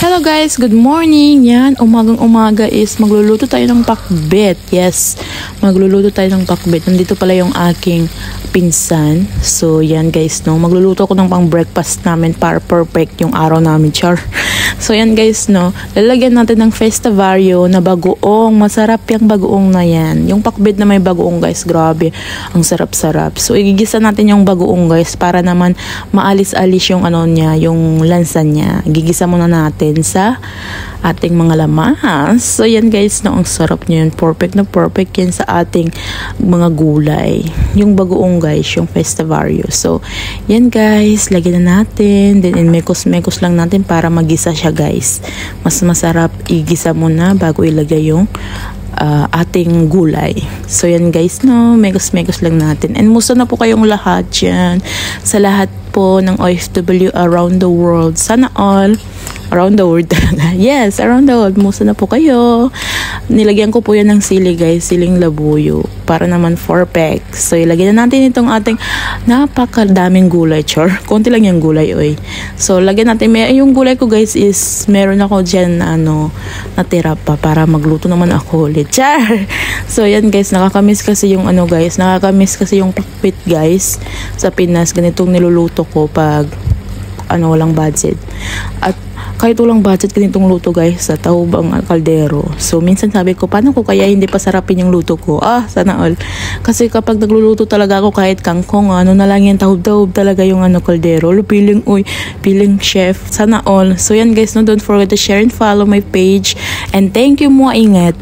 Hello guys, good morning. Yan, umagang-umaga is magluluto tayo ng pakbet. Yes, magluluto tayo ng pakbet. Nandito pala yung aking pinsan. So yan guys, no, magluluto ako ng pang breakfast namin para perfect yung araw namin, char. So yan guys, no, lalagyan natin ng Festavario na bagoong. Masarap yung bagoong na yan. Yung pakbet na may bagoong guys, grabe. Ang sarap-sarap. So igigisa natin yung bagoong guys para naman maalis-alis yung ano niya, yung lansa niya. Gigisa muna natin sa ating mga lamas. So yan guys, no, ang sarap niya yun. Perfect na perfect yan sa ating mga gulay. Yung bagoong guys, yung Festavario. So yan guys, lagyan na natin. Then mekos-mekos lang natin para magisa siya guys. Mas masarap igisa muna bago ilagay yung ating gulay. So yan guys, no, megos-megos lang natin. And musta na po kayong lahat dyan. Sa lahat po ng OFW around the world. Sana all around the world. Yes, around the world. Musta na po kayo. Nilagyan ko po yan ng sili guys, siling labuyo. Para naman 4-pack. So ilagyan na natin itong ating napakadaming gulay, chor. Konti lang yung gulay, oy. So lagyan natin, yung gulay ko guys is meron ako dyan na natira pa para magluto naman ako ulit. Char! So yan guys, nakakamiss kasi yung guys, nakakamiss kasi yung pakbet guys sa Pinas. Ganitong niluluto ko pag walang budget. At kahit walang budget, ganitong luto guys sa tahubang kaldero. So minsan sabi ko, paano ko kaya hindi pasarapin yung luto ko? Sana all. Kasi kapag nagluluto talaga ako kahit kangkong, na lang yan, tahub-tahub talaga yung kaldero. Piling chef. Sana all. So yan guys, no, don't forget to share and follow my page. And thank you mo, ingat.